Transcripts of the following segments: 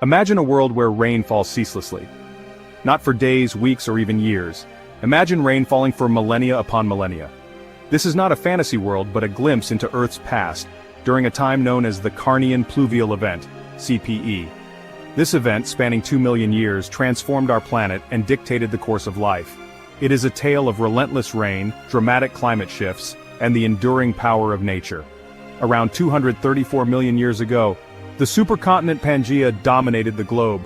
Imagine a world where rain falls ceaselessly. Not for days, weeks, or even years. Imagine rain falling for millennia upon millennia. This is not a fantasy world but a glimpse into Earth's past, during a time known as the Carnian Pluvial event, CPE. This event, spanning 2 million years, transformed our planet and dictated the course of life. It is a tale of relentless rain, dramatic climate shifts, and the enduring power of nature. Around 234 million years ago, the supercontinent Pangaea dominated the globe.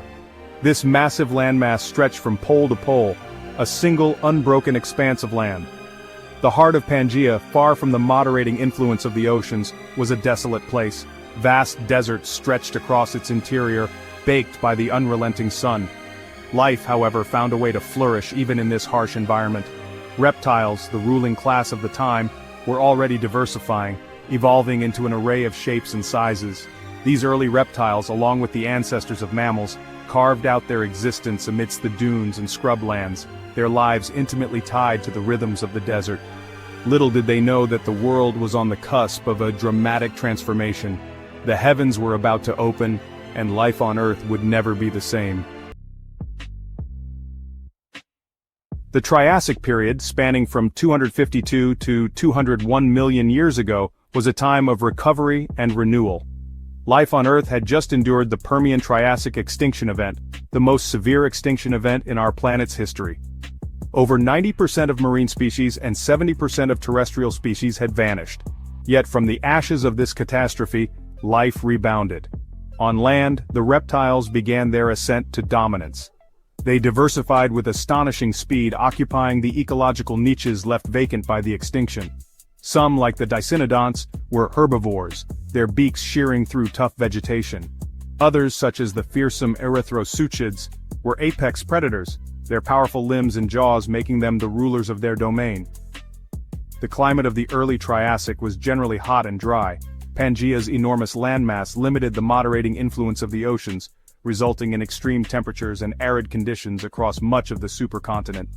This massive landmass stretched from pole to pole, a single unbroken expanse of land. The heart of Pangaea, far from the moderating influence of the oceans, was a desolate place. Vast deserts stretched across its interior, baked by the unrelenting sun. Life, however, found a way to flourish even in this harsh environment. Reptiles, the ruling class of the time, were already diversifying, evolving into an array of shapes and sizes. These early reptiles, along with the ancestors of mammals, carved out their existence amidst the dunes and scrublands, their lives intimately tied to the rhythms of the desert. Little did they know that the world was on the cusp of a dramatic transformation. The heavens were about to open, and life on Earth would never be the same. The Triassic period, spanning from 252 to 201 million years ago, was a time of recovery and renewal. Life on Earth had just endured the Permian-Triassic extinction event, the most severe extinction event in our planet's history. Over 90% of marine species and 70% of terrestrial species had vanished. Yet from the ashes of this catastrophe, life rebounded. On land, the reptiles began their ascent to dominance. They diversified with astonishing speed, occupying the ecological niches left vacant by the extinction. Some, like the dicynodonts, were herbivores, their beaks shearing through tough vegetation. Others, such as the fearsome erythrosuchids, were apex predators, their powerful limbs and jaws making them the rulers of their domain. The climate of the early Triassic was generally hot and dry. Pangaea's enormous landmass limited the moderating influence of the oceans, resulting in extreme temperatures and arid conditions across much of the supercontinent.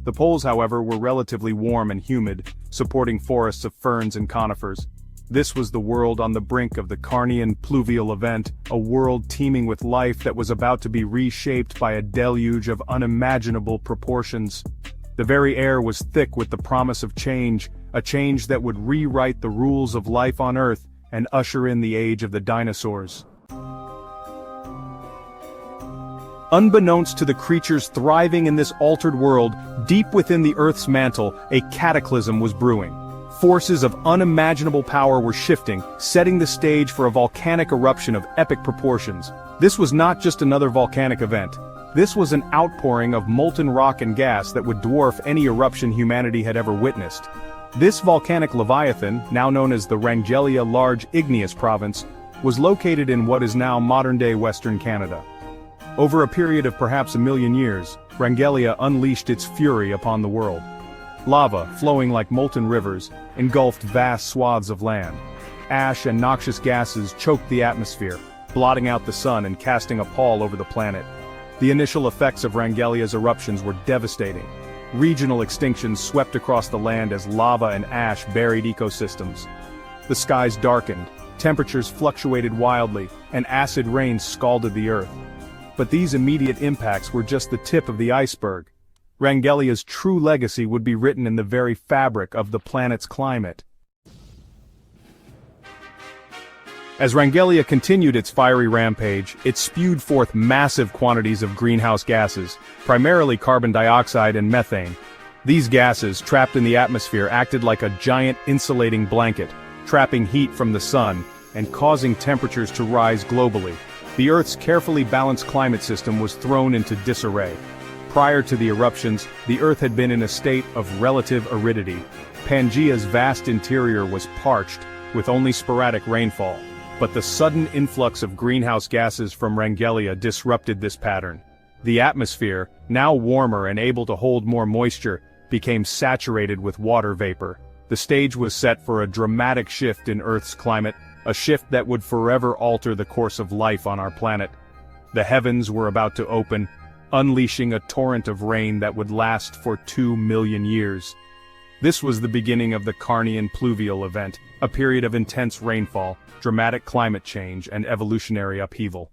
The poles, however, were relatively warm and humid, supporting forests of ferns and conifers. This was the world on the brink of the Carnian Pluvial event, a world teeming with life that was about to be reshaped by a deluge of unimaginable proportions. The very air was thick with the promise of change, a change that would rewrite the rules of life on Earth and usher in the age of the dinosaurs. Unbeknownst to the creatures thriving in this altered world, deep within the Earth's mantle, a cataclysm was brewing. Forces of unimaginable power were shifting, setting the stage for a volcanic eruption of epic proportions. This was not just another volcanic event. This was an outpouring of molten rock and gas that would dwarf any eruption humanity had ever witnessed. This volcanic leviathan, now known as the Wrangellia Large Igneous Province, was located in what is now modern-day Western Canada. Over a period of perhaps a million years, Wrangellia unleashed its fury upon the world. Lava, flowing like molten rivers, engulfed vast swaths of land. Ash and noxious gases choked the atmosphere, blotting out the sun and casting a pall over the planet. The initial effects of Wrangellia's eruptions were devastating. Regional extinctions swept across the land as lava and ash buried ecosystems. The skies darkened, temperatures fluctuated wildly, and acid rain scalded the earth. But these immediate impacts were just the tip of the iceberg. Wrangellia's true legacy would be written in the very fabric of the planet's climate. As Wrangellia continued its fiery rampage, it spewed forth massive quantities of greenhouse gases, primarily carbon dioxide and methane. These gases, trapped in the atmosphere, acted like a giant insulating blanket, trapping heat from the sun and causing temperatures to rise globally. The Earth's carefully balanced climate system was thrown into disarray. Prior to the eruptions, the Earth had been in a state of relative aridity. Pangaea's vast interior was parched, with only sporadic rainfall. But the sudden influx of greenhouse gases from Wrangellia disrupted this pattern. The atmosphere, now warmer and able to hold more moisture, became saturated with water vapor. The stage was set for a dramatic shift in Earth's climate, a shift that would forever alter the course of life on our planet. The heavens were about to open, unleashing a torrent of rain that would last for 2 million years. This was the beginning of the Carnian Pluvial event, a period of intense rainfall, dramatic climate change, and evolutionary upheaval.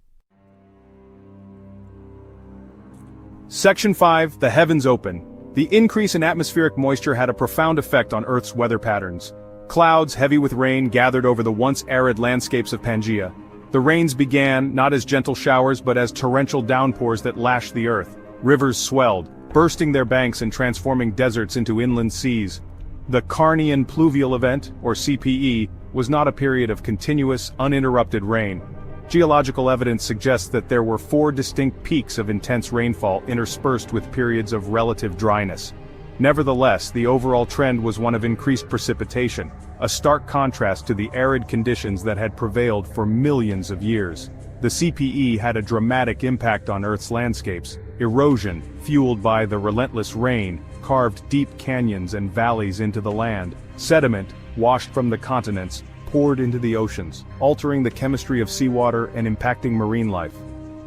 Section 5, the heavens open. The increase in atmospheric moisture had a profound effect on Earth's weather patterns. Clouds heavy with rain gathered over the once arid landscapes of Pangaea. The rains began not as gentle showers but as torrential downpours that lashed the earth. Rivers swelled, bursting their banks and transforming deserts into inland seas. The Carnian Pluvial event, or CPE, was not a period of continuous, uninterrupted rain. Geological evidence suggests that there were 4 distinct peaks of intense rainfall interspersed with periods of relative dryness. Nevertheless, the overall trend was one of increased precipitation, a stark contrast to the arid conditions that had prevailed for millions of years. The CPE had a dramatic impact on Earth's landscapes. Erosion, fueled by the relentless rain, carved deep canyons and valleys into the land. Sediment, washed from the continents, poured into the oceans, altering the chemistry of seawater and impacting marine life.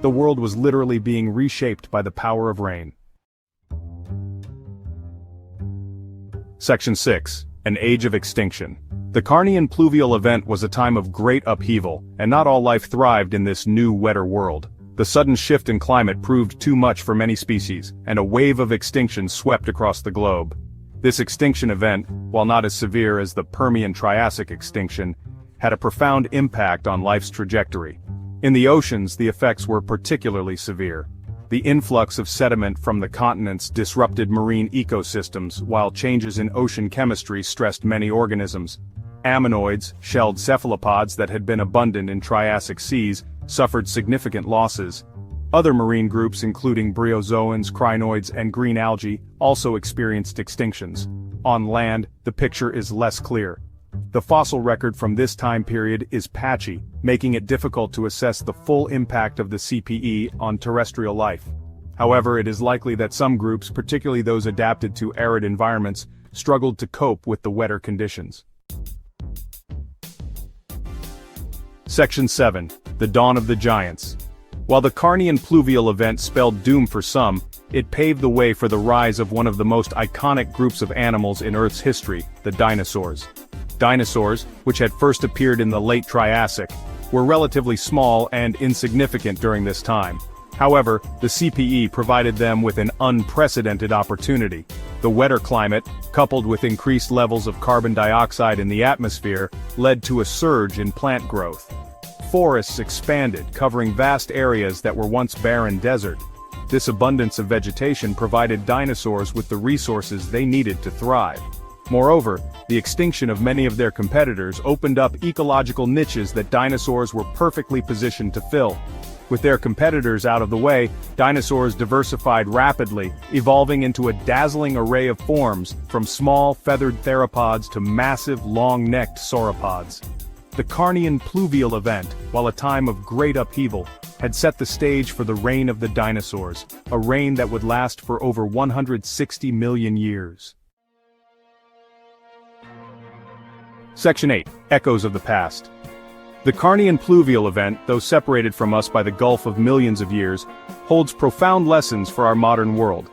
The world was literally being reshaped by the power of rain. Section 6. An Age of Extinction. The Carnian Pluvial event was a time of great upheaval, and not all life thrived in this new, wetter world. The sudden shift in climate proved too much for many species, and a wave of extinction swept across the globe. This extinction event, while not as severe as the Permian-Triassic extinction, had a profound impact on life's trajectory. In the oceans, the effects were particularly severe. The influx of sediment from the continents disrupted marine ecosystems, while changes in ocean chemistry stressed many organisms. Ammonoids, shelled cephalopods that had been abundant in Triassic seas, suffered significant losses. Other marine groups including bryozoans, crinoids, and green algae also experienced extinctions. On land, the picture is less clear. The fossil record from this time period is patchy, making it difficult to assess the full impact of the CPE on terrestrial life. However, it is likely that some groups, particularly those adapted to arid environments, struggled to cope with the wetter conditions. Section 7. The Dawn of the Giants. While the Carnian Pluvial event spelled doom for some, it paved the way for the rise of one of the most iconic groups of animals in Earth's history, the dinosaurs. Dinosaurs, which had first appeared in the late Triassic, were relatively small and insignificant during this time. However, the CPE provided them with an unprecedented opportunity. The wetter climate, coupled with increased levels of carbon dioxide in the atmosphere, led to a surge in plant growth. Forests expanded, covering vast areas that were once barren desert. This abundance of vegetation provided dinosaurs with the resources they needed to thrive. Moreover, the extinction of many of their competitors opened up ecological niches that dinosaurs were perfectly positioned to fill. With their competitors out of the way, dinosaurs diversified rapidly, evolving into a dazzling array of forms, from small, feathered theropods to massive, long-necked sauropods. The Carnian Pluvial event, while a time of great upheaval, had set the stage for the reign of the dinosaurs, a reign that would last for over 160 million years. Section 8. Echoes of the Past. The Carnian Pluvial event, though separated from us by the gulf of millions of years, holds profound lessons for our modern world.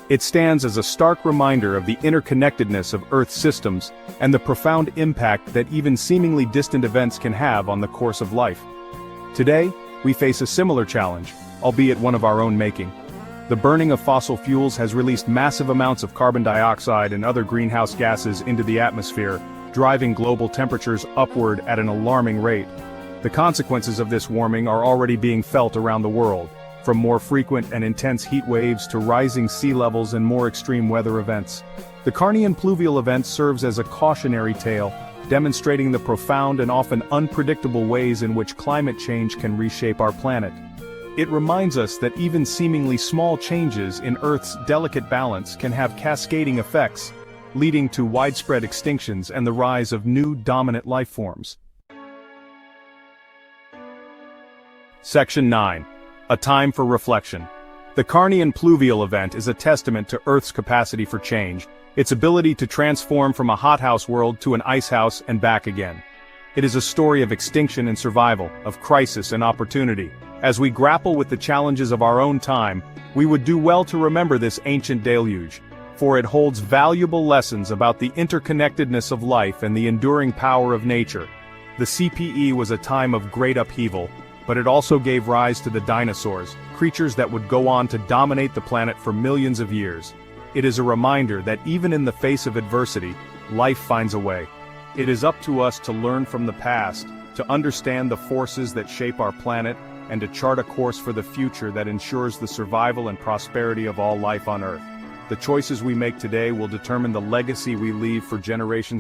It stands as a stark reminder of the interconnectedness of Earth's systems and the profound impact that even seemingly distant events can have on the course of life. Today, we face a similar challenge, albeit one of our own making. The burning of fossil fuels has released massive amounts of carbon dioxide and other greenhouse gases into the atmosphere, driving global temperatures upward at an alarming rate. The consequences of this warming are already being felt around the world, from more frequent and intense heat waves to rising sea levels and more extreme weather events. The Carnian Pluvial event serves as a cautionary tale, demonstrating the profound and often unpredictable ways in which climate change can reshape our planet. It reminds us that even seemingly small changes in Earth's delicate balance can have cascading effects, leading to widespread extinctions and the rise of new dominant life forms. Section 9. A Time for Reflection. The Carnian Pluvial event is a testament to Earth's capacity for change, its ability to transform from a hothouse world to an icehouse and back again. It is a story of extinction and survival, of crisis and opportunity. As we grapple with the challenges of our own time, we would do well to remember this ancient deluge, for it holds valuable lessons about the interconnectedness of life and the enduring power of nature. The CPE was a time of great upheaval, But it also gave rise to the dinosaurs, creatures that would go on to dominate the planet for millions of years. It is a reminder that even in the face of adversity, life finds a way. It is up to us to learn from the past, to understand the forces that shape our planet, and to chart a course for the future that ensures the survival and prosperity of all life on Earth. The choices we make today will determine the legacy we leave for generations